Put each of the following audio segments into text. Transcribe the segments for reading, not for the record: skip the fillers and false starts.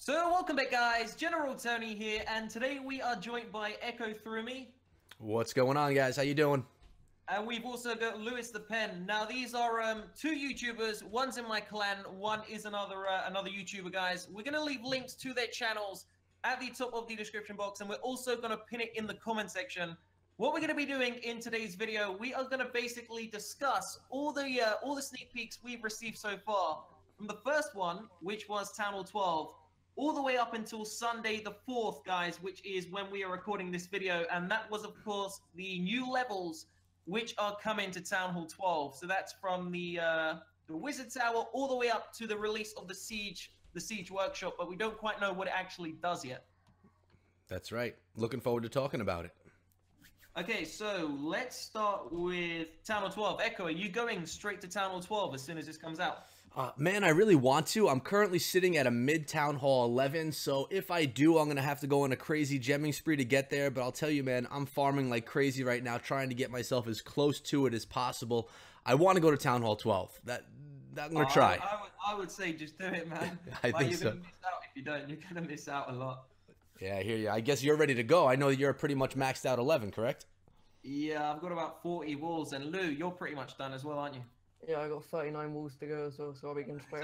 So welcome back guys, General Tony here, and today we are joined by EchoThruMe. What's going on, guys? How you doing? And we've also got LewisThePen. Now these are two YouTubers, one's in my clan, one is another YouTuber, guys. We're going to leave links to their channels at the top of the description box, and we're also going to pin it in the comment section. What we're going to be doing in today's video, we are going to basically discuss all the sneak peeks we've received so far. From the first one, which was Town Hall 12, all the way up until Sunday the 4th, guys, which is when we are recording this video. And that was, of course, the new levels which are coming to Town Hall 12. So that's from the Wizard Tower all the way up to the release of the Siege Workshop, but we don't quite know what it actually does yet. That's right. Looking forward to talking about it. Okay, so let's start with Town Hall 12. Echo, are you going straight to Town Hall 12 as soon as this comes out? Man, I really want to. I'm currently sitting at a mid-Town Hall 11, so if I do, I'm going to have to go on a crazy gemming spree to get there, but I'll tell you, man, I'm farming like crazy right now, trying to get myself as close to it as possible. I want to go to Town Hall 12. That I'm going to try. I would say just do it, man. I think you're so. Gonna miss out if you don't. You're going to miss out a lot. Yeah, I hear you. I guess you're ready to go. I know that you're pretty much maxed out 11, correct? Yeah, I've got about 40 walls, and Lou, you're pretty much done as well, aren't you? Yeah, I got 39 walls to go as well, so I'll be going to play.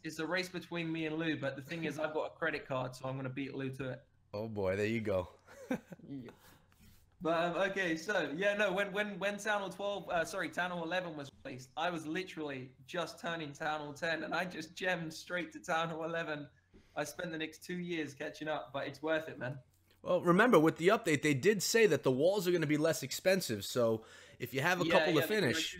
It's a race between me and Lou, but the thing is, I've got a credit card, so I'm going to beat Lou to it. Oh boy, there you go. Yeah. But okay, so yeah, no, when Town Hall 12, Town Hall 11 was released, I was literally just turning Town Hall 10, and I just gemmed straight to Town Hall 11. I spent the next 2 years catching up, but it's worth it, man. Well, remember, with the update, they did say that the walls are going to be less expensive, so if you have a couple to finish...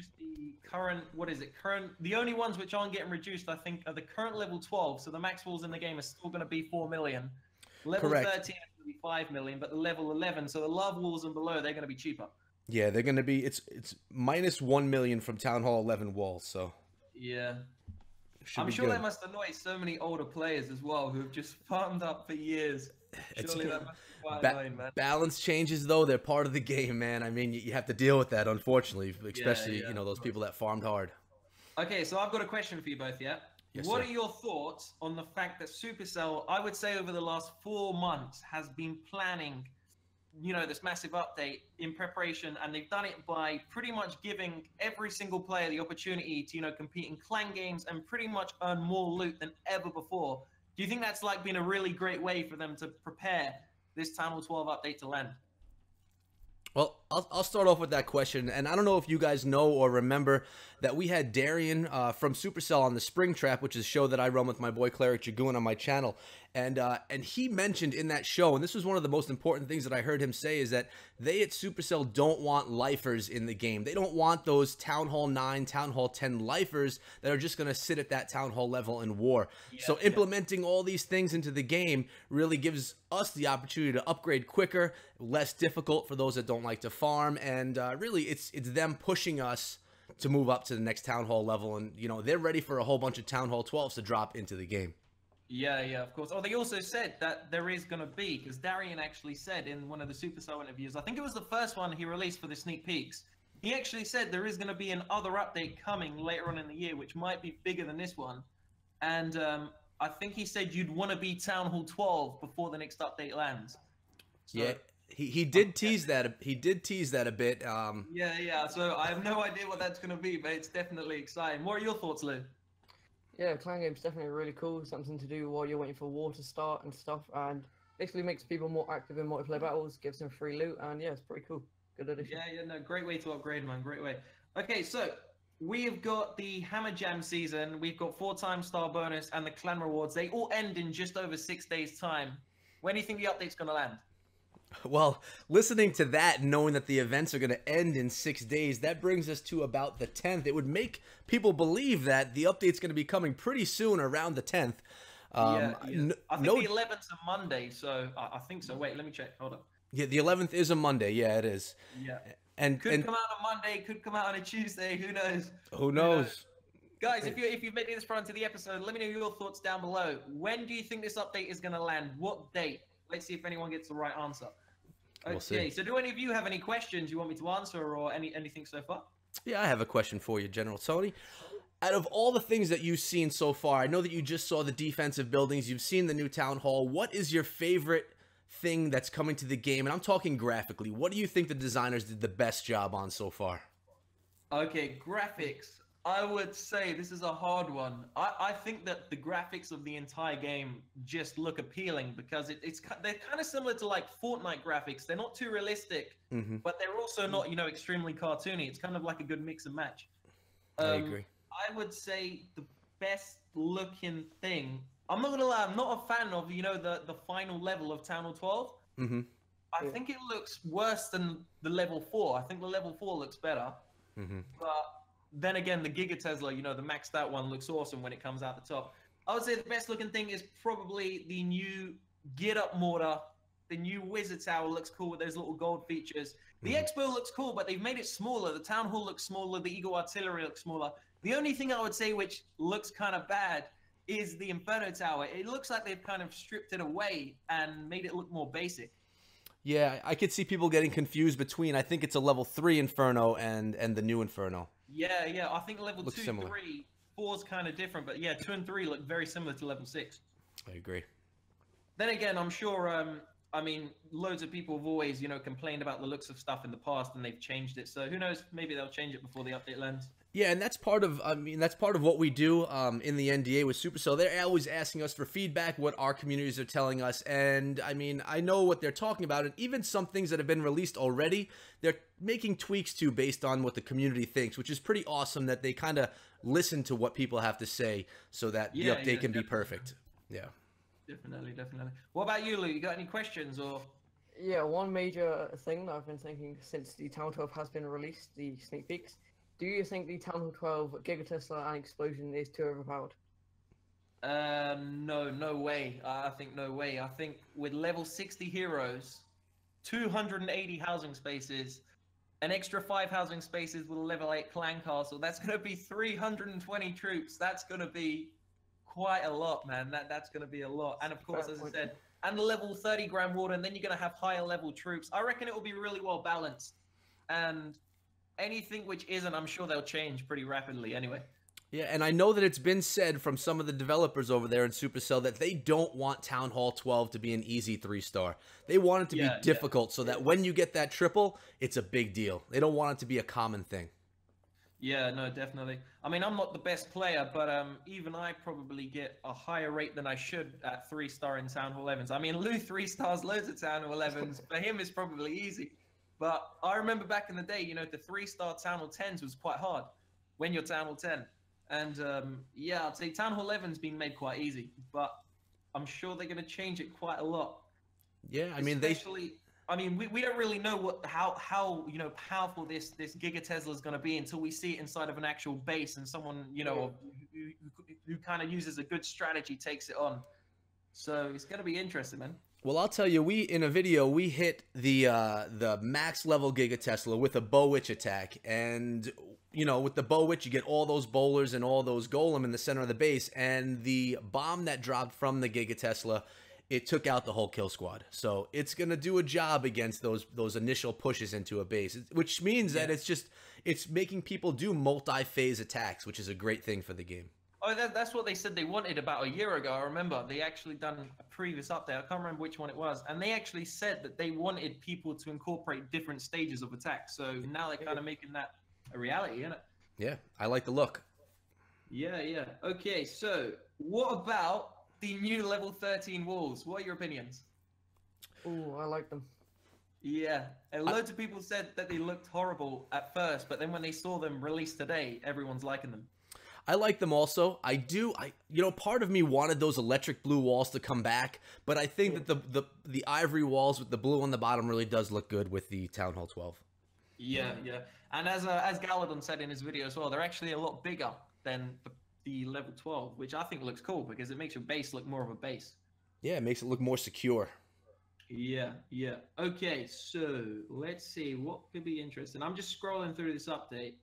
The only ones which aren't getting reduced, I think, are the current level 12, so the max walls in the game are still going to be 4 million. Level 13 is going to be 5 million, but the level 11, so the love walls and below, they're going to be cheaper. Yeah, they're going to be, it's minus 1 million from Town Hall 11 walls, so... Yeah. I'm sure that must annoy so many older players as well, who have just farmed up for years. Surely that must be quite annoying, man. Balance changes, though. They're part of the game, man. I mean, you have to deal with that, unfortunately, especially, you know, those people that farmed hard. Okay, so I've got a question for you both, yeah? Yes, what sir. are your thoughts on the fact that Supercell, I would say over the last 4 months, has been planning, you know, this massive update in preparation, and they've done it by pretty much giving every single player the opportunity to, you know, compete in clan games and pretty much earn more loot than ever before? Do you think that's like been a really great way for them to prepare this Town Hall 12 update to land? Well, I'll start off with that question, and I don't know if you guys know or remember that we had Darian from Supercell on the Spring Trap, which is a show that I run with my boy Cleric Dragoon on my channel, and he mentioned in that show, and this was one of the most important things that I heard him say, is that they at Supercell don't want lifers in the game. They don't want those Town Hall 9, Town Hall 10 lifers that are just going to sit at that Town Hall level in war. Yeah, so implementing all these things into the game really gives us the opportunity to upgrade quicker, less difficult for those that don't like to farm, and really it's them pushing us to move up to the next Town Hall level, and you know, they're ready for a whole bunch of Town Hall 12s to drop into the game. Yeah, of course. Oh, they also said that there is going to be, because Darian actually said in one of the Supercell interviews, I think it was the first one he released for the sneak peeks, he actually said there is going to be another update coming later on in the year, which might be bigger than this one. And I think he said you'd want to be Town Hall 12 before the next update lands. So, yeah, he did tease that. He did tease that a bit. Yeah. So I have no idea what that's going to be, but it's definitely exciting. What are your thoughts, Lou? Yeah, clan game's definitely really cool. Something to do while you're waiting for war to start and stuff, and basically makes people more active in multiplayer battles, gives them free loot, and yeah, it's pretty cool. Good addition. Yeah, no, great way to upgrade, man. Great way. Okay, so we have got the Hammer Jam season. We've got 4-time star bonus and the clan rewards. They all end in just over 6 days' time. When do you think the update's going to land? Well, listening to that, knowing that the events are going to end in 6 days, that brings us to about the 10th. It would make people believe that the update's going to be coming pretty soon, around the 10th. I think the 11th's a Monday, so I think so. Wait, let me check. Hold on. Yeah, the 11th is a Monday. Yeah, it is. Yeah. And could come out on Monday, could come out on a Tuesday. Who knows? Who knows? Guys, if you've made it this far into the episode, let me know your thoughts down below. When do you think this update is going to land? What date? Let's see if anyone gets the right answer. Okay, so do any of you have any questions you want me to answer or anything so far? Yeah, I have a question for you, General Tony. Out of all the things that you've seen so far, I know that you just saw the defensive buildings, you've seen the new Town Hall. What is your favorite thing that's coming to the game? And I'm talking graphically. What do you think the designers did the best job on so far? Okay, graphics. I would say this is a hard one. I think that the graphics of the entire game just look appealing because they're kind of similar to like Fortnite graphics. They're not too realistic, but they're also not, you know, extremely cartoony. It's kind of like a good mix and match. I agree. I would say the best looking thing. I'm not gonna lie, I'm not a fan of, you know, the final level of Town Hall 12. I think it looks worse than the level 4. I think the level 4 looks better. But then again, the Giga Tesla, you know, the maxed out one looks awesome when it comes out the top. I would say the best looking thing is probably the new Get Up Mortar. The new Wizard Tower looks cool with those little gold features. The Expo looks cool, but they've made it smaller. The Town Hall looks smaller. The Eagle Artillery looks smaller. The only thing I would say which looks kind of bad is the Inferno Tower. It looks like they've kind of stripped it away and made it look more basic. Yeah, I could see people getting confused between, I think it's a level 3 Inferno and the new Inferno. Yeah, I think level Looks 2, similar. 3, 4 is kind of different, but yeah, 2 and 3 look very similar to level 6. I agree. Then again, I'm sure, I mean, loads of people have always, you know, complained about the looks of stuff in the past and they've changed it. So who knows, maybe they'll change it before the update lands. Yeah, and that's part of, that's part of what we do in the NDA with Supercell. They're always asking us for feedback, what our communities are telling us, and I mean, I know what they're talking about, and even some things that have been released already, they're making tweaks to based on what the community thinks, which is pretty awesome that they kind of listen to what people have to say so that the update can be perfect. Yeah. Definitely. What about you, Lou? You got any questions or? Yeah, one major thing that I've been thinking since the Town 12 has been released, the sneak peeks. Do you think the Town Hall 12 Giga Tesla and Explosion is too overpowered? No way. I think no way. I think with level 60 heroes, 280 housing spaces, an extra 5 housing spaces with a level 8 clan castle, that's going to be 320 troops. That's going to be quite a lot, man. That's going to be a lot. And of course, as I said, and the level 30 Grand Warden, and then you're going to have higher level troops. I reckon it will be really well balanced. And anything which isn't, I'm sure they'll change pretty rapidly anyway. Yeah, and I know that it's been said from some of the developers over there in Supercell that they don't want Town Hall 12 to be an easy 3-star. They want it to be difficult so that when you get that triple, it's a big deal. They don't want it to be a common thing. Yeah, no, definitely. I mean, I'm not the best player, but even I probably get a higher rate than I should at 3-star in Town Hall 11s. I mean, Lou 3 stars loads of Town Hall 11s. For him, it's probably easy. But I remember back in the day, you know, the 3-star Town Hall 10s was quite hard when you're Town Hall 10. And yeah, I'd say Town Hall 11's been made quite easy, but I'm sure they're going to change it quite a lot. Yeah, I mean, we don't really know how you know powerful this Giga Tesla is going to be until we see it inside of an actual base and someone, you know, who kind of uses a good strategy takes it on. So it's going to be interesting, man. Well, I'll tell you, in a video, we hit the max level Giga Tesla with a Bow Witch attack. And, you know, with the Bow Witch, you get all those bowlers and all those golem in the center of the base. And the bomb that dropped from the Giga Tesla, it took out the whole kill squad. So it's going to do a job against those initial pushes into a base, which means that it's making people do multi-phase attacks, which is a great thing for the game. Oh, that's what they said they wanted about a year ago. I remember they actually done a previous update. I can't remember which one it was. And they actually said that they wanted people to incorporate different stages of attack. So now they're kind of making that a reality, isn't it? Yeah, I like the look. Yeah. Okay, so what about the new level 13 walls? What are your opinions? Ooh, I like them. Yeah, and loads of people said that they looked horrible at first, but then when they saw them released today, everyone's liking them. I like them also. You know, part of me wanted those electric blue walls to come back, but I think that the ivory walls with the blue on the bottom really does look good with the Town Hall 12. Yeah. And as Galadon said in his video as well, they're actually a lot bigger than the level 12, which I think looks cool because it makes your base look more of a base. Yeah, it makes it look more secure. Yeah. Okay, so let's see what could be interesting. I'm just scrolling through this update,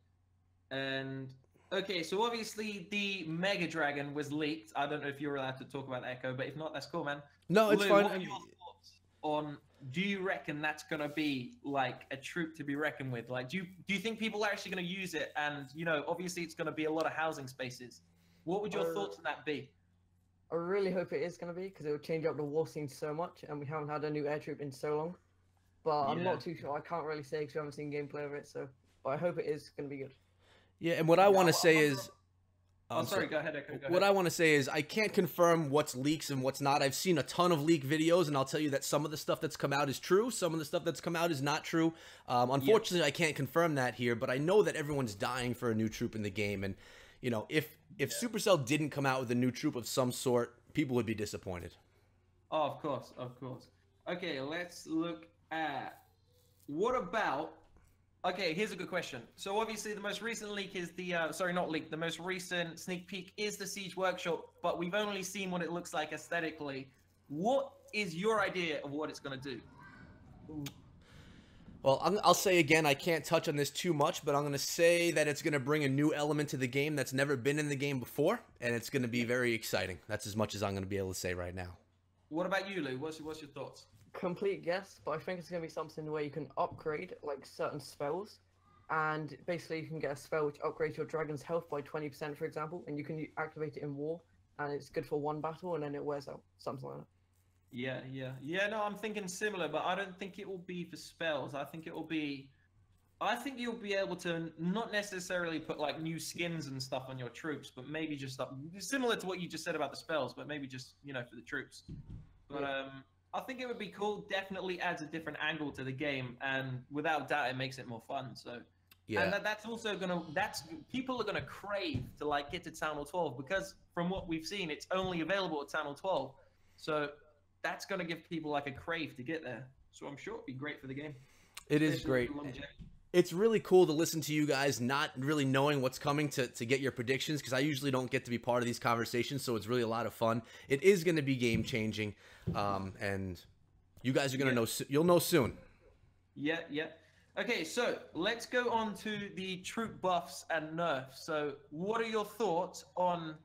and okay, so obviously the Mega Dragon was leaked. I don't know if you're allowed to talk about Echo, but if not, that's cool, man. No, it's Lou, fine. what are your thoughts on do you reckon that's going to be like a troop to be reckoned with? Like, do you think people are actually going to use it? And, you know, obviously it's going to be a lot of housing spaces. What would your thoughts on that be? I really hope it is going to be, because it will change up the war scene so much, and we haven't had a new air troop in so long. But I'm not too sure. I can't really say because we haven't seen gameplay of it. So, but I hope it is going to be good. Yeah, and what I want to say is... sorry, go ahead, Echo. What I want to say is I can't confirm what's leaks and what's not. I've seen a ton of leak videos, and I'll tell you that some of the stuff that's come out is true. Some of the stuff that's come out is not true. Unfortunately, I can't confirm that here, but I know that everyone's dying for a new troop in the game. And, you know, if Supercell didn't come out with a new troop of some sort, people would be disappointed. Oh, of course, of course. Okay, let's look at... What about... Okay, here's a good question. So obviously the most recent leak is the, sorry, not leak, the most recent sneak peek is the Siege Workshop, but we've only seen what it looks like aesthetically. What is your idea of what it's going to do? Well, I'll say again, I can't touch on this too much, but I'm going to say that it's going to bring a new element to the game that's never been in the game before, and it's going to be very exciting. That's as much as I'm going to be able to say right now. What about you, Lou? What's your thoughts? Complete guess, but I think it's going to be something where you can upgrade like certain spells, and basically you can get a spell which upgrades your dragon's health by 20%, for example, and you can activate it in war, and it's good for one battle, and then it wears out, something like that. Yeah. No, I'm thinking similar, but I don't think it will be for spells. I think you'll be able to not necessarily put like new skins and stuff on your troops, but maybe just similar to what you just said about the spells, but maybe just, you know, for the troops. But I think it would be cool. Definitely adds a different angle to the game, and without doubt, it makes it more fun. So, yeah, and that's also people are gonna crave to like get to Town Hall 12, because from what we've seen, it's only available at Town Hall 12. So that's gonna give people like a crave to get there. So I'm sure it'd be great for the game. It is great. It's really cool to listen to you guys not really knowing what's coming to get your predictions, because I usually don't get to be part of these conversations, so it's really a lot of fun. It is going to be game-changing, and you guys are going to know. You'll know soon. Yeah. Okay, so let's go on to the troop buffs and nerfs. So what are your thoughts on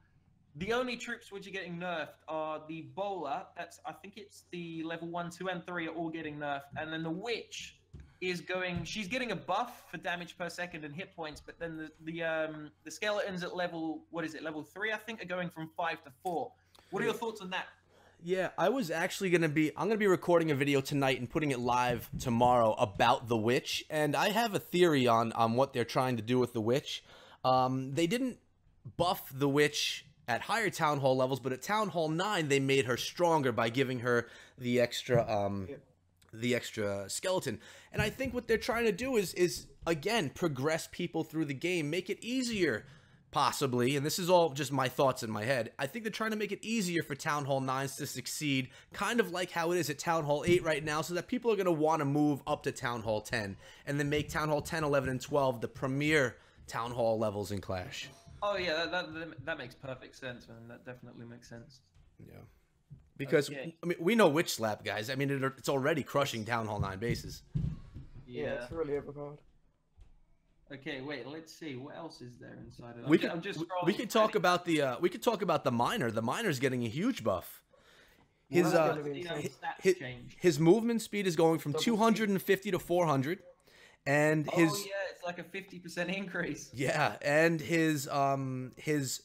the only troops which are getting nerfed are the Bowler, I think it's the level 1, 2, and 3 are all getting nerfed, and then the Witch she's getting a buff for damage per second and hit points, but then the skeletons at level 3, I think, are going from 5 to 4. What are your thoughts on that? Yeah, I'm gonna be recording a video tonight and putting it live tomorrow about the Witch, and I have a theory on what they're trying to do with the Witch. They didn't buff the Witch at higher Town Hall levels, but at Town Hall 9 they made her stronger by giving her the extra skeleton. And I think what they're trying to do is again progress people through the game, make it easier, possibly, and this is all just my thoughts in my head. I think they're trying to make it easier for Town Hall 9s to succeed, kind of like how it is at Town Hall 8 right now, so that people are going to want to move up to Town Hall 10, and then make Town Hall 10, 11, and 12 the premier Town Hall levels in Clash. Oh yeah, that makes perfect sense, man. That definitely makes sense. Yeah. Because, I mean, we know Witch Slap, guys. I mean, it's already crushing Town Hall 9 bases. Yeah, it's really overpowered. Okay, wait. Let's see. What else is there inside of it? We could talk about the Miner. The Miner's getting a huge buff. His movement speed is going from 250 to 400, and it's like a 50% increase. Yeah, and his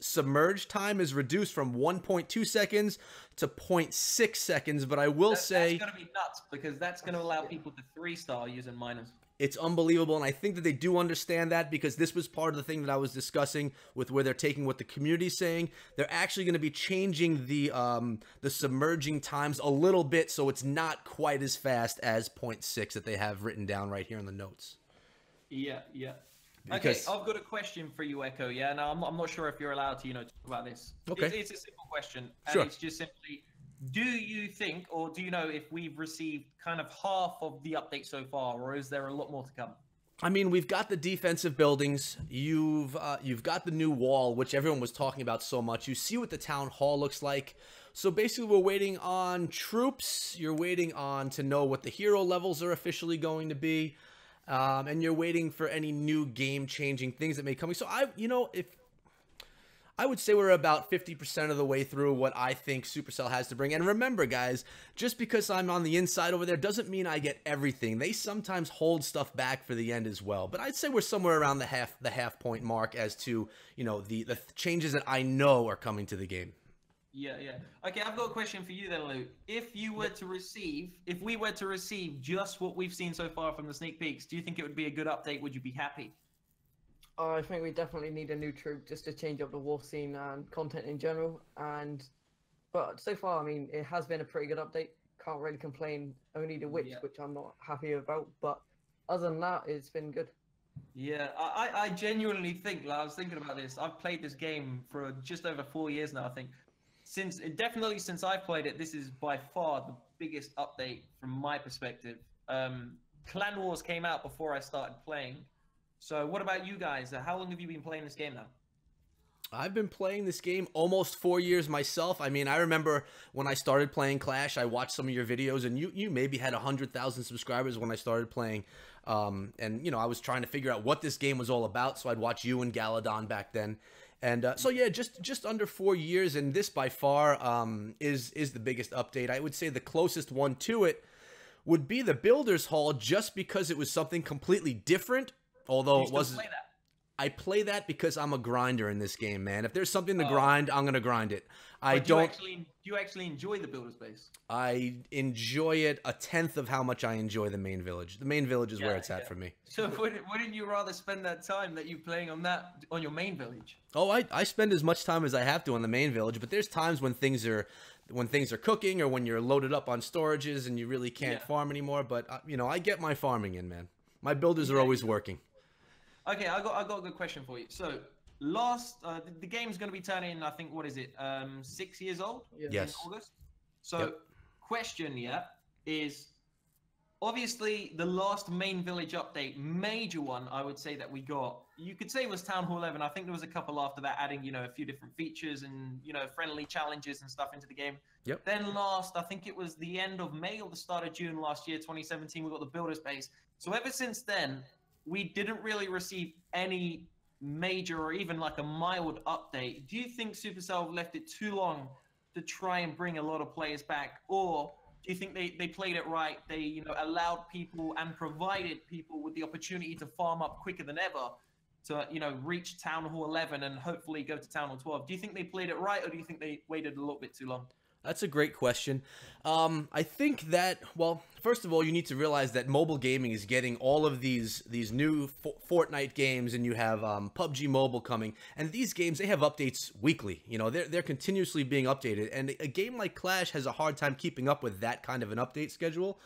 submerge time is reduced from 1.2 seconds to 0.6 seconds. But I will say that's gonna be nuts, because that's gonna allow people to 3-star using miners. It's unbelievable, and I think that they do understand that, because this was part of the thing that I was discussing with where they're taking what the community's saying. They're actually going to be changing the submerging times a little bit, so it's not quite as fast as 0.6 that they have written down right here in the notes. Yeah. Okay, I've got a question for you, Echo. Yeah, now I'm not sure if you're allowed to, talk about this. Okay. It's a simple question, and sure. It's just simply, do you think, or do you know if we've received kind of half of the update so far, or is there a lot more to come? I mean, we've got the defensive buildings. You've got the new wall, which everyone was talking about so much. You see what the town hall looks like. So basically, we're waiting on troops. You're waiting on to know what the hero levels are officially going to be, and you're waiting for any new game-changing things that may come. So I would say we're about 50% of the way through what I think Supercell has to bring. And remember, guys, just because I'm on the inside over there doesn't mean I get everything. They sometimes hold stuff back for the end as well. But I'd say we're somewhere around the half point mark as to, you know, the changes that I know are coming to the game. Yeah, yeah. Okay, I've got a question for you then, Lou. If we were to receive just what we've seen so far from the sneak peeks, do you think it would be a good update? Would you be happy? I think we definitely need a new troop just to change up the war scene and content in general. But so far, I mean, it has been a pretty good update. Can't really complain. Only the witch, which I'm not happy about. But other than that, it's been good. Yeah, I genuinely think, like, I was thinking about this. I've played this game for just over 4 years now, I think. Definitely since I've played it, this is by far the biggest update from my perspective. Clan Wars came out before I started playing. So what about you guys? How long have you been playing this game now? I've been playing this game almost 4 years myself. I mean, I remember when I started playing Clash, I watched some of your videos, and you maybe had 100,000 subscribers when I started playing. And, you know, I was trying to figure out what this game was all about, so I'd watch you and Galadon back then. And so, yeah, just under 4 years, and this by far is the biggest update. I would say the closest one to it would be the Builder's Hall, just because it was something completely different. Although it wasn't, I play that because I'm a grinder in this game, man. If there's something to grind, I'm gonna grind it. Do you actually enjoy the builder space? I enjoy it a tenth of how much I enjoy the main village. The main village is where it's at for me. So wouldn't you rather spend that time that you playing on your main village? Oh, I spend as much time as I have to on the main village, but there's times when things are cooking, or when you're loaded up on storages and you really can't farm anymore. But you know, I get my farming in, man. My builders are always working. Okay, I got a good question for you. So the game's going to be turning, I think, what is it, 6 years old? Yes. In August. So question, is obviously the last main village update, major one, I would say that we got. You could say it was Town Hall 11. I think there was a couple after that, adding, you know, a few different features and, you know, friendly challenges and stuff into the game. Yep. Then last, I think it was the end of May or the start of June last year, 2017, we got the builder space. So ever since then, we didn't really receive any major or even like a mild update. Do you think Supercell left it too long to try and bring a lot of players back? Or do you think they played it right? They, you know, allowed people and provided people with the opportunity to farm up quicker than ever to, you know, reach Town Hall 11 and hopefully go to Town Hall 12? Do you think they played it right, or do you think they waited a little bit too long? That's a great question. I think that, well, first of all, you need to realize that mobile gaming is getting all of these new Fortnite games, and you have PUBG Mobile coming, and these games, they have updates weekly. You know, they're continuously being updated, and a game like Clash has a hard time keeping up with that kind of an update schedule.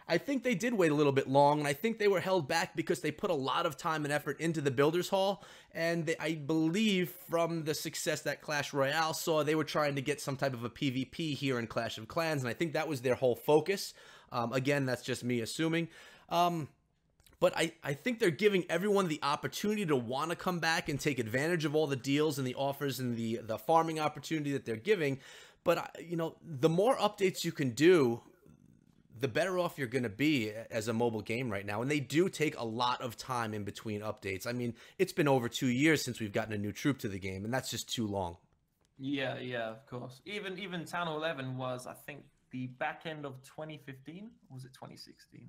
I think they did wait a little bit long, and I think they were held back because they put a lot of time and effort into the Builders Hall, and I believe from the success that Clash Royale saw, they were trying to get some type of a PvP here in Clash of Clans, and I think that was their whole focus. Again, that's just me assuming. But I think they're giving everyone the opportunity to want to come back and take advantage of all the deals and the offers and the farming opportunity that they're giving. But, you know, the more updates you can do, the better off you're going to be as a mobile game right now. And they do take a lot of time in between updates. I mean, it's been over 2 years since we've gotten a new troop to the game, and that's just too long. Yeah, of course. Even Town Hall 11 was, I think, the back end of 2015. Or was it 2016?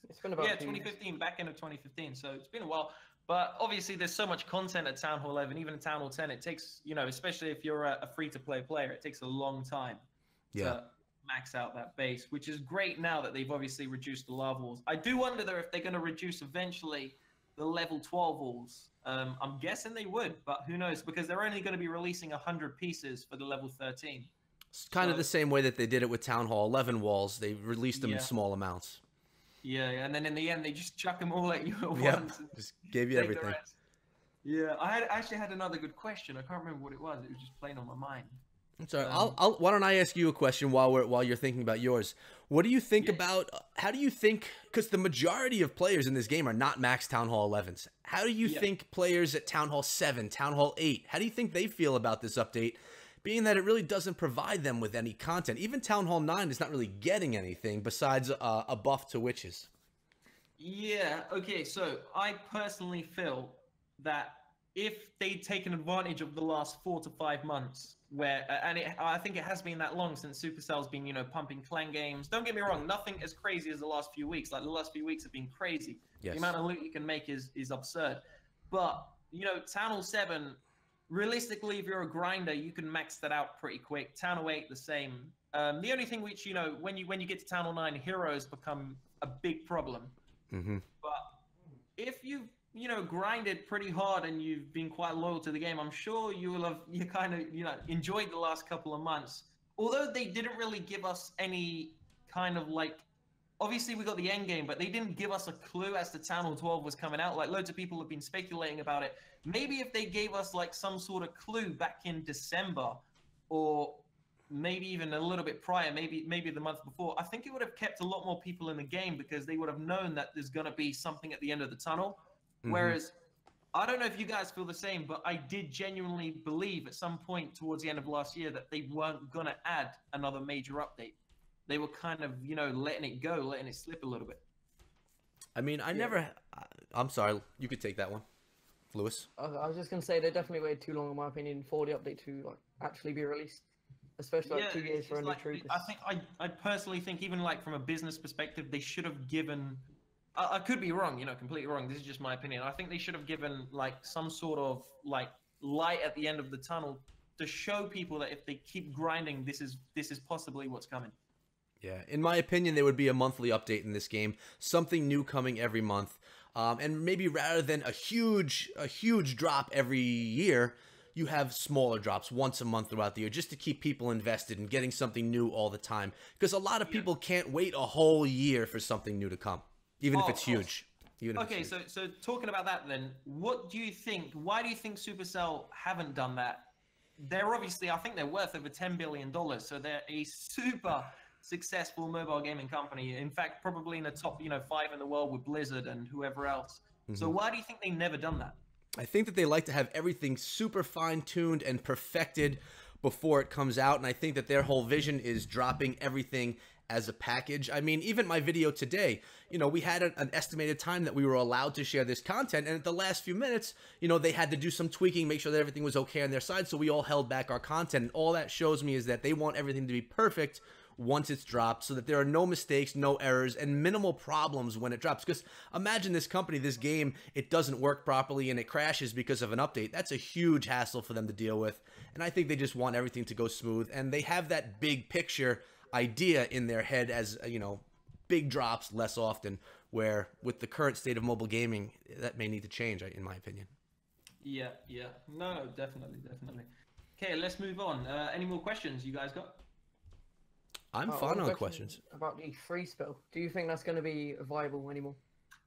It's been about 2015, back end of 2015. So it's been a while. But obviously, there's so much content at Town Hall 11, even at Town Hall 10. It takes, you know, especially if you're a free-to-play player, it takes a long time to max out that base, which is great now that they've obviously reduced the lava walls. I do wonder though if they're going to reduce eventually the level 12 walls. I'm guessing they would, but who knows, because they're only going to be releasing 100 pieces for the level 13. It's kind of the same way that they did it with Town Hall 11 walls. They released them in small amounts. Yeah, and then in the end they just chuck them all at you at once. Just gave you everything. Yeah, I actually had another good question. I can't remember what it was. It was just playing on my mind. I'm sorry. Why don't I ask you a question while you're thinking about yours? What do you think about? How do you think? Because the majority of players in this game are not max Town Hall 11s. How do you think players at Town Hall 7, Town Hall 8? How do you think they feel about this update? Being that it really doesn't provide them with any content. Even Town Hall 9 is not really getting anything besides a buff to witches. Yeah. Okay. So I personally feel that if they'd taken advantage of the last 4 to 5 months, where I think it has been that long since Supercell's been, you know, pumping clan games. Don't get me wrong, nothing as crazy as the last few weeks. Like the last few weeks have been crazy. Yes. The amount of loot you can make is absurd. But you know, Town Hall 7, realistically, if you're a grinder, you can max that out pretty quick. Town Hall 8, the same. The only thing which, you know, when you get to Town Hall 9, heroes become a big problem. Mm-hmm. But if you've, you know, grinded pretty hard and you've been quite loyal to the game, I'm sure you will have, you kind of, you know, enjoyed the last couple of months. Although they didn't really give us any kind of like, obviously we got the end game, but they didn't give us a clue as to Town Hall 12 was coming out. Like loads of people have been speculating about it. Maybe if they gave us like some sort of clue back in December, or maybe even a little bit prior, maybe the month before, I think it would have kept a lot more people in the game because they would have known that there's going to be something at the end of the tunnel. Mm-hmm. Whereas, I don't know if you guys feel the same, but I did genuinely believe at some point towards the end of last year that they weren't going to add another major update. They were kind of, you know, letting it go, letting it slip a little bit. I mean, I'm sorry, you could take that one, Lewis. I was just going to say they definitely waited too long, in my opinion, for the update to like actually be released. Especially like 2 years for a new troop. I personally think even like from a business perspective, they should have given, I could be wrong, you know, completely wrong. This is just my opinion. I think they should have given like some sort of like light at the end of the tunnel to show people that if they keep grinding, this is possibly what's coming. Yeah, in my opinion, there would be a monthly update in this game, something new coming every month, and maybe rather than a huge drop every year, you have smaller drops once a month throughout the year just to keep people invested in getting something new all the time. Because a lot of people can't wait a whole year for something new to come, even if it's huge. Okay, so talking about that then, what do you think, why do you think Supercell haven't done that? They're obviously, I think they're worth over $10 billion, so they're a super successful mobile gaming company. In fact, probably in the top, you know, 5 in the world with Blizzard and whoever else. Mm-hmm. So why do you think they've never done that? I think that they like to have everything super fine-tuned and perfected before it comes out, and I think that their whole vision is dropping everything as a package. I mean, even my video today, you know, we had an estimated time that we were allowed to share this content, and at the last few minutes, you know, they had to do some tweaking, make sure that everything was okay on their side, so we all held back our content, and all that shows me is that they want everything to be perfect once it's dropped so that there are no mistakes, no errors, and minimal problems when it drops. Because imagine this company, this game, it doesn't work properly and it crashes because of an update. That's a huge hassle for them to deal with. And I think they just want everything to go smooth. And they have that big picture idea in their head as, you know, big drops less often, where with the current state of mobile gaming, that may need to change, in my opinion. Yeah. No, definitely. Okay, let's move on. Any more questions you guys got? I'm fine on questions. About the free spell. Do you think that's going to be viable anymore?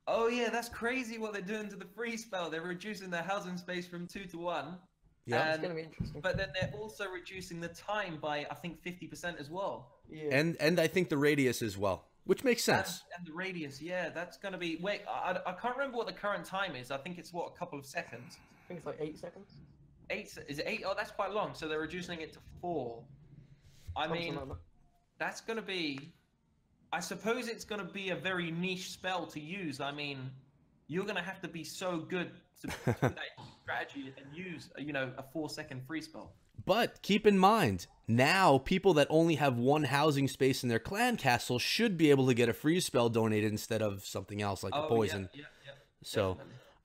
Oh yeah, that's crazy what they're doing to the free spell. They're reducing their housing space from 2 to 1. Yeah, it's going to be interesting. But then they're also reducing the time by, I think, 50% as well. Yeah. And I think the radius as well, which makes sense. And the radius, yeah, that's going to be... Wait, I can't remember what the current time is. I think it's, what, a couple of seconds? I think it's like 8 seconds. 8? Is it 8? Oh, that's quite long. So they're reducing it to 4. I mean... Like that. That's going to be, I suppose it's going to be a very niche spell to use. I mean, you're going to have to be so good to do that strategy and use, you know, a 4-second free spell. But keep in mind, now people that only have one housing space in their clan castle should be able to get a free spell donated instead of something else like the poison. Yeah, so,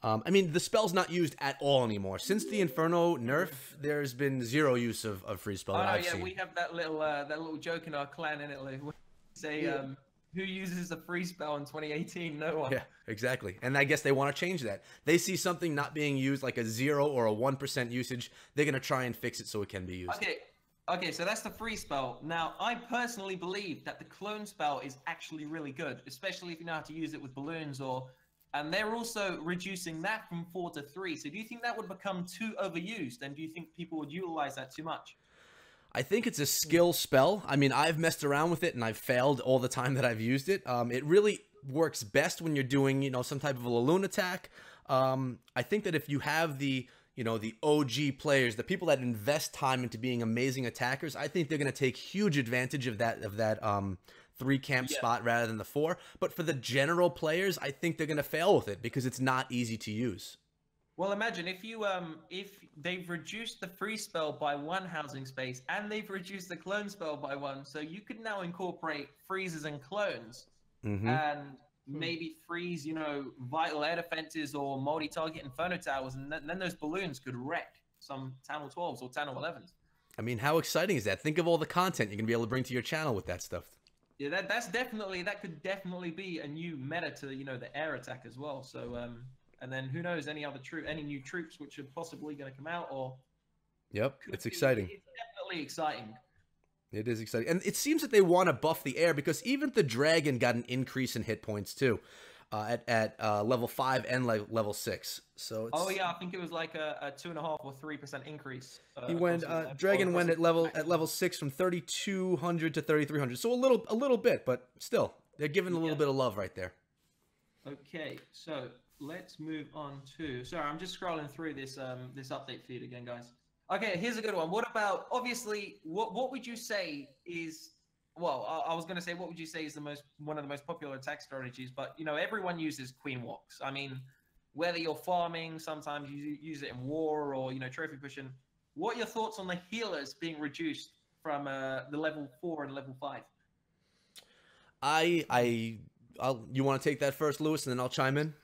I mean, the spell's not used at all anymore. Since the Inferno nerf, there's been zero use of free spell that I've seen. We have that little joke in our clan, in it, Lou. We say, who uses a free spell in 2018? No one. Yeah, exactly. And I guess they want to change that. They see something not being used, like a 0 or a 1% usage, they're going to try and fix it so it can be used. Okay, so that's the free spell. Now, I personally believe that the clone spell is actually really good, especially if you know how to use it with balloons or... And they're also reducing that from 4 to 3. So do you think that would become too overused? And do you think people would utilize that too much? I think it's a skill spell. I mean, I've messed around with it and I've failed all the time that I've used it. It really works best when you're doing, you know, some type of a Laloon attack. I think that if you have the, you know, the OG players, the people that invest time into being amazing attackers, I think they're going to take huge advantage of that 3 camp spot rather than the 4. But for the general players, I think they're going to fail with it because it's not easy to use. Well, imagine if they've reduced the free spell by 1 housing space and they've reduced the clone spell by 1, so you could now incorporate freezes and clones Mm-hmm. and maybe freeze, vital air defenses or multi-target inferno towers, and then those balloons could wreck some Town Hall 12s or Town Hall 11s. I mean, how exciting is that? Think of all the content you're gonna be able to bring to your channel with that stuff. Yeah, that could definitely be a new meta to the air attack as well. So and then who knows, any new troops which are possibly going to come out, or yep, it's exciting. It's definitely exciting. It is exciting, and it seems that they want to buff the air because even the dragon got an increase in hit points too, at level 5 and level 6. So it's, oh yeah, I think it was like a 2.5 or 3% increase. He went dragon went at level 6 from 3,200 to 3,300. So a little bit, but still they're giving a little bit of love right there. Okay, so let's move on to. Sorry, I'm just scrolling through this this update feed again, guys. Okay, here's a good one. What about, obviously, what would you say is, well, I was going to say, what would you say is one of the most popular attack strategies? But everyone uses Queen Walks. I mean, whether you're farming, sometimes you use it in war or trophy pushing. What are your thoughts on the healers being reduced from the level 4 and level 5? You want to take that first, Lewis, and then I'll chime in?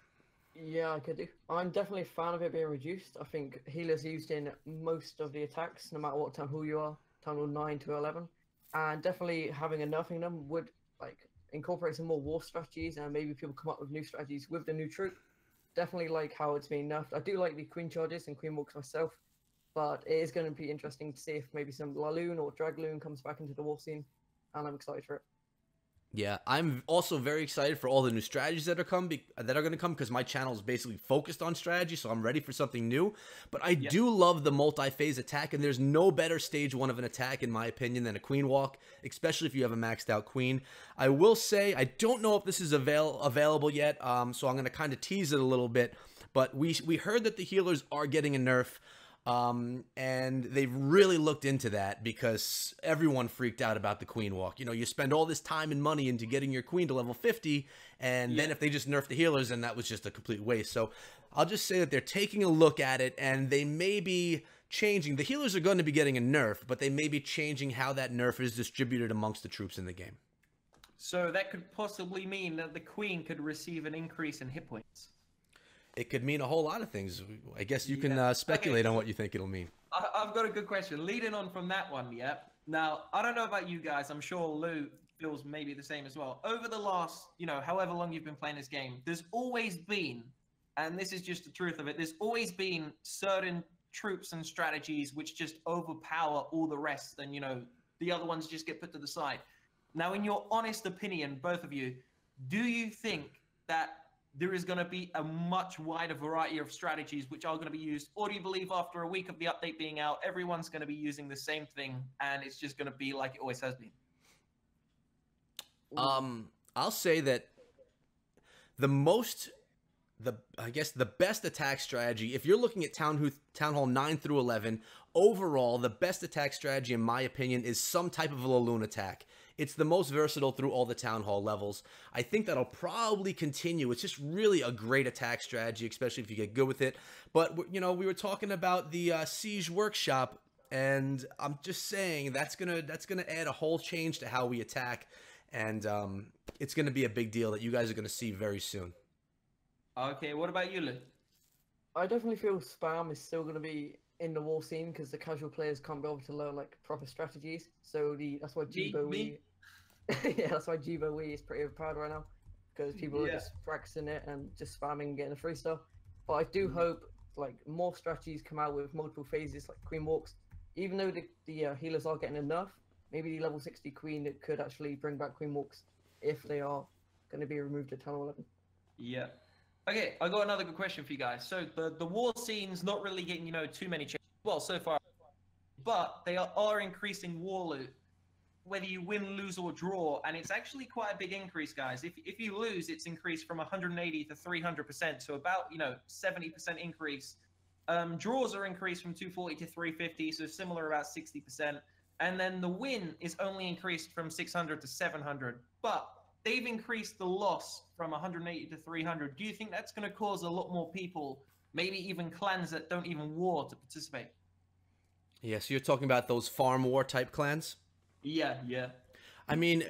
Yeah, I could do. I'm definitely a fan of it being reduced. I think healers used in most of the attacks, no matter what Town Hall you are, Town Hall 9 to 11. And definitely having a nerfing them would incorporate some more war strategies, and maybe people come up with new strategies with the new troop. Definitely like how it's being nerfed. I do like the Queen Charges and Queen Walks myself, but it is going to be interesting to see if maybe some Laloon or Dragloon comes back into the war scene, and I'm excited for it. Yeah, I'm also very excited for all the new strategies that are going to come because my channel is basically focused on strategy, so I'm ready for something new. But I do love the multi-phase attack, and there's no better stage 1 of an attack, in my opinion, than a Queen Walk, especially if you have a maxed out Queen. I will say, I don't know if this is available yet, so I'm going to kind of tease it a little bit. But we heard that the healers are getting a nerf. And they've really looked into that because everyone freaked out about the Queen Walk. You spend all this time and money into getting your Queen to level 50, and then if they just nerf the healers, then that was just a complete waste. So I'll just say that they're taking a look at it, and they may be changing. The healers are going to be getting a nerf, but they may be changing how that nerf is distributed amongst the troops in the game. So that could possibly mean that the Queen could receive an increase in hit points. It could mean a whole lot of things. I guess you can speculate on what you think it'll mean. I've got a good question. Leading on from that one, Now, I don't know about you guys. I'm sure Lou feels maybe the same as well. Over the last, however long you've been playing this game, there's always been, and this is just the truth of it, there's always been certain troops and strategies which just overpower all the rest, and, the other ones just get put to the side. Now, in your honest opinion, both of you, do you think that there is going to be a much wider variety of strategies which are going to be used, or do you believe after a week of the update being out, everyone's going to be using the same thing and it's just going to be like it always has been? I'll say that I guess the best attack strategy, if you're looking at Town Hall 9 through 11, overall, the best attack strategy, in my opinion, is some type of a Laloon attack. It's the most versatile through all the Town Hall levels. I think that'll probably continue. It's just really a great attack strategy, especially if you get good with it. But, we were talking about the Siege Workshop, and I'm just saying that's gonna add a whole change to how we attack, and it's gonna be a big deal that you guys are gonna see very soon. Okay, what about you, Lou? I definitely feel spam is still going to be in the war scene because the casual players can't be able to learn proper strategies. So that's why Jibo yeah, that's why Jibo Wii is pretty overpowered right now, because people are just practicing it and just spamming, getting the free stuff. But I do hope more strategies come out with multiple phases, like Queen Walks. Even though the healers are getting enough, maybe the level 60 Queen that could actually bring back Queen Walks if they are going to be removed at Town Hall 11. Yeah. Okay, I got another good question for you guys. So the war scene's not really getting too many changes. Well, so far, but they are increasing war loot, whether you win, lose, or draw, and it's actually quite a big increase, guys. If you lose, it's increased from 180 to 300%, so about 70% increase. Draws are increased from 240 to 350, so similar, about 60%. And then the win is only increased from 600 to 700, but they've increased the loss from 180 to 300. Do you think that's going to cause a lot more people maybe even clans that don't even war to participate. Yeah, so you're talking about those farm war type clans? Yeah, yeah. I mean,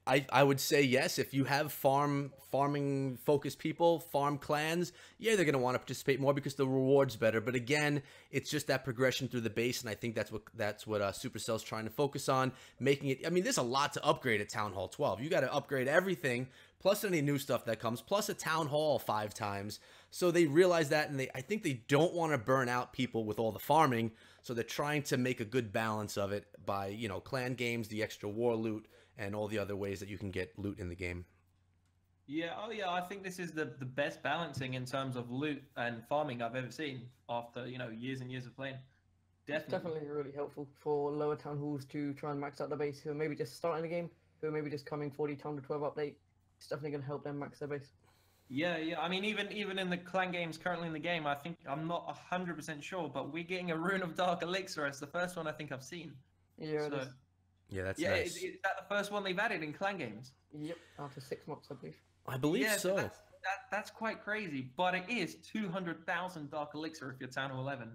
I would say yes. If you have farming focused people, farm clans, yeah, they're gonna want to participate more because the reward's better. But again, it's just that progression through the base, and I think that's what Supercell's trying to focus on, making it. I mean, there's a lot to upgrade at Town Hall 12. You got to upgrade everything, plus any new stuff that comes, plus a Town Hall 5 times. So they realize that, and I think they don't want to burn out people with all the farming. So they're trying to make a good balance of it by, you know, clan games, the extra war loot, and all the other ways that you can get loot in the game. Yeah, oh yeah, I think this is the best balancing in terms of loot and farming I've ever seen after, you know, years and years of playing. It's definitely really helpful for lower town halls to try and max out their base, who are maybe just starting the game, who are maybe just coming for the Town 12 update. It's definitely going to help them max their base. Yeah, yeah. I mean, even in the clan games currently in the game, I think I'm not 100% sure, but we're getting a Rune of Dark Elixir. It's the first one I think I've seen. Yeah, So, yeah, that's yeah, nice. is that the first one they've added in clan games? Yep, after 6 months, I believe. I believe Yeah, so. that's quite crazy, but it is 200,000 Dark Elixir if you're Town 11.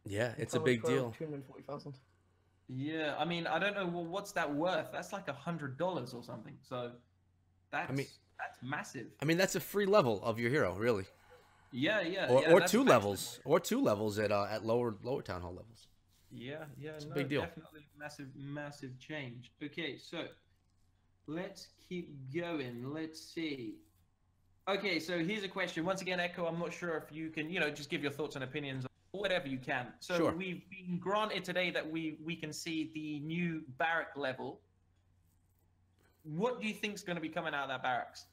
Yeah, it's a Town big 12, deal. 240,000. Yeah, I mean, I don't know, well, what's that worth? That's like $100 or something. So that's that's massive. I mean, that's a free level of your hero, really. Yeah, yeah. Or, yeah, or that's two actually- levels, or 2 levels at lower Town Hall levels. Yeah, yeah, a no, big deal. definitely massive change. Okay, so let's keep going. Let's see. Okay, so here's a question. Once again, Echo, I'm not sure if you can, you know, just give your thoughts and opinions or whatever you can. So Sure. we've been granted today that we can see the new barrack level. What do you think is going to be coming out of that barracks?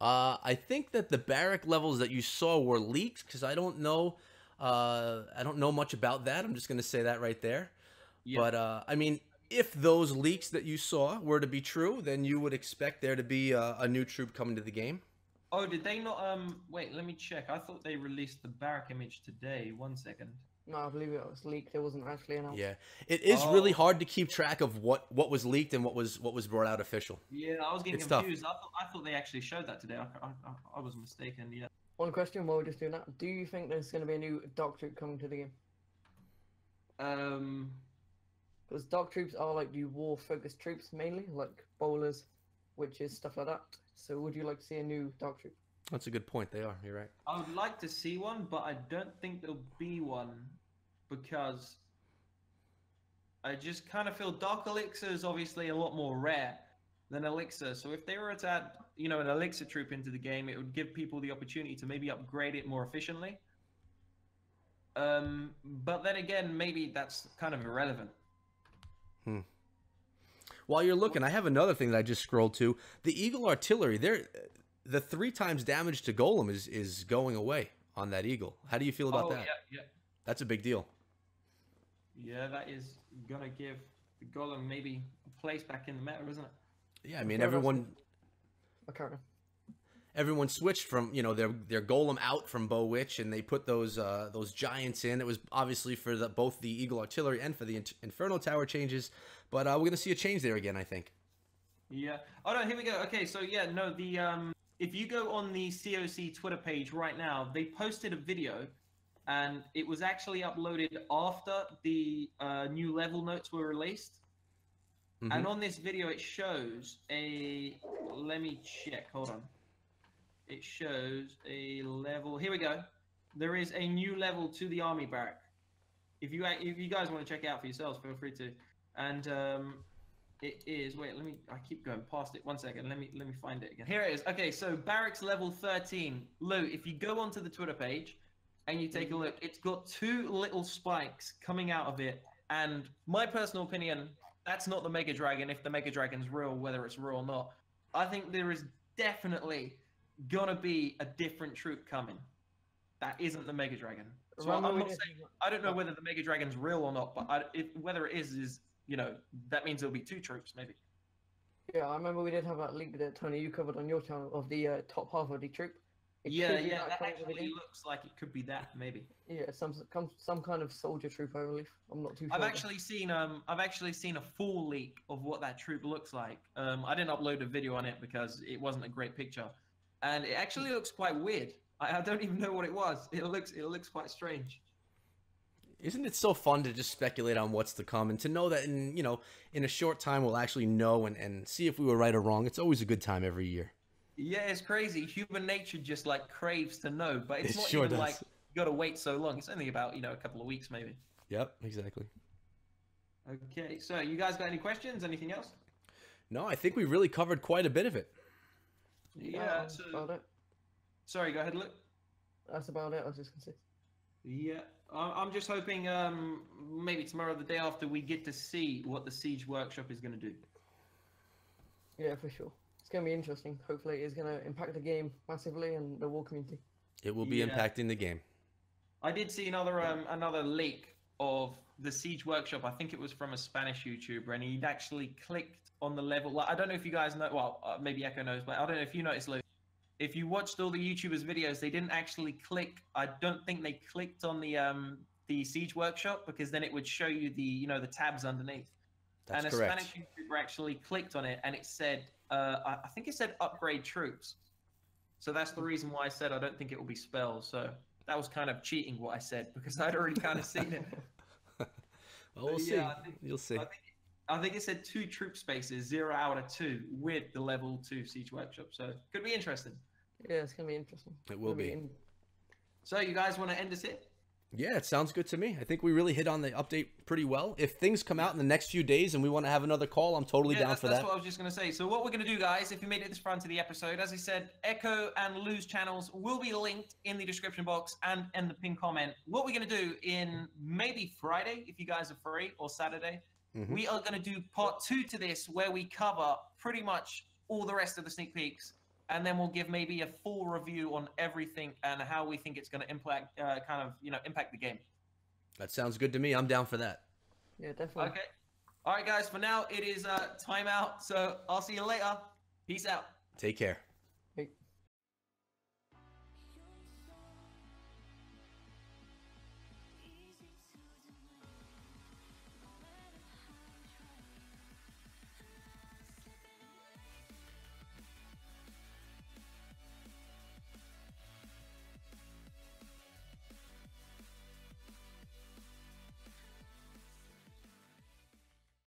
I think that the barrack levels that you saw were leaked because I don't know much about that. I'm just going to say that right there. Yeah. But I mean, if those leaks that you saw were to be true, then you would expect there to be a new troop coming to the game. Oh, did they not? Wait, let me check. I thought they released the barrack image today. 1 second. No, I believe it was leaked. It wasn't actually announced. Yeah, it is really Oh. hard to keep track of what was leaked and what was brought out official. Yeah, I was getting It's tough. confused. I thought they actually showed that today. I was mistaken. Yeah. One question while we're just doing that. Do you think there's going to be a new Dark Troop coming to the game? Because Dark Troops are like the war-focused troops mainly, like bowlers, witches, stuff like that. So would you like to see a new Dark Troop? That's a good point. They are. You're right. I would like to see one, but I don't think there'll be one because I just kind of feel Dark Elixir is obviously a lot more rare than Elixir. So if they were to add, you know, an Elixir troop into the game, it would give people the opportunity to maybe upgrade it more efficiently. But then again, maybe that's kind of irrelevant. While you're looking, I have another thing that I just scrolled to. The Eagle Artillery, the 3 times damage to Golem is going away on that Eagle. How do you feel about that? Yeah. That's a big deal. Yeah, that is gonna give the Golem maybe a place back in the meta, isn't it? Yeah, I mean Yeah, everyone switched from, you know, their Golem out from Bow Witch, and they put those giants in. It was obviously for both the Eagle Artillery and for the Inferno Tower changes, but we're gonna see a change there again, I think. Yeah. Oh no, here we go. Okay, so yeah, no, the if you go on the COC Twitter page right now, they posted a video, and it was actually uploaded after the new level notes were released. Mhm. And on this video, it shows a. Let me check. Hold on. It shows a level. Here we go. There is a new level to the army barrack. If you guys want to check it out for yourselves, feel free to. And it is. Wait, let me. I keep going past it. 1 second. Let me find it again. Here it is. Okay, so barracks level 13. Lou, if you go onto the Twitter page and you take a look, it's got 2 little spikes coming out of it. And my personal opinion, that's not the Mega Dragon. If the Mega Dragon's real, whether it's real or not, I think there is definitely gonna be a different troop coming. That isn't the Mega Dragon. So I'm not saying, I don't know whether the Mega Dragon's real or not, but whether it is, you know, that means there'll be 2 troops maybe. Yeah, I remember we did have that leak that Tony you covered on your channel of the top half of the troop. It Yeah, could be yeah, that kind of actually thing. looks like it could be that maybe. Yeah, some kind of soldier troop, I believe. I'm not too sure. I've actually seen a full leak of what that troop looks like. I didn't upload a video on it because it wasn't a great picture, and it actually looks quite weird. I don't even know what it was. It looks quite strange. Isn't it so fun to just speculate on what's to come and to know that in a short time we'll actually know and see if we were right or wrong? It's always a good time every year. Yeah, it's crazy. Human nature just like craves to know, but it's It not sure even does. like you got to wait so long. It's only about, a couple of weeks maybe. Yep, exactly. Okay, so you guys got any questions? Anything else? No, I think we really covered quite a bit of it. Yeah. That's about it. Sorry, go ahead, Luke. That's about it. I was just gonna say. Yeah, I'm just hoping maybe tomorrow, the day after, we get to see what the Siege Workshop is going to do. Yeah, for sure. It's gonna be interesting. Hopefully, it's gonna impact the game massively and the war community. It will be impacting the game. I did see another leak of the Siege Workshop. I think it was from a Spanish YouTuber, and he'd actually clicked on the level. Like, I don't know if you guys know. Well, maybe Echo knows, but I don't know if you noticed, Luke. If you watched all the YouTubers' videos, they didn't actually click. I don't think they clicked on the Siege Workshop, because then it would show you the the tabs underneath. That's and a correct. Spanish YouTuber actually clicked on it, and it said, I think it said upgrade troops. So that's the reason why I said I don't think it will be spells. So that was kind of cheating what I said, because I'd already kind of seen it. Well, we'll see. You'll see. I think it said 2 troop spaces, 0 out of 2, with the level 2 Siege Workshop. So could be interesting. Yeah, it's gonna be interesting. It will be. So you guys want to end this here? Yeah, it sounds good to me. I think we really hit on the update pretty well. If things come out in the next few days and we want to have another call, I'm totally down for that. That's what I was just going to say. So what we're going to do, guys, if you made it this far into the episode, as I said, Echo and Lou's channels will be linked in the description box and in the pinned comment. What we're going to do in maybe Friday, if you guys are free, or Saturday, we are going to do part 2 to this, where we cover pretty much all the rest of the sneak peeks. And then we'll give maybe a full review on everything and how we think it's going to impact, impact the game. That sounds good to me. I'm down for that. Yeah, definitely. Okay. All right, guys. For now, it is time out. So I'll see you later. Peace out. Take care.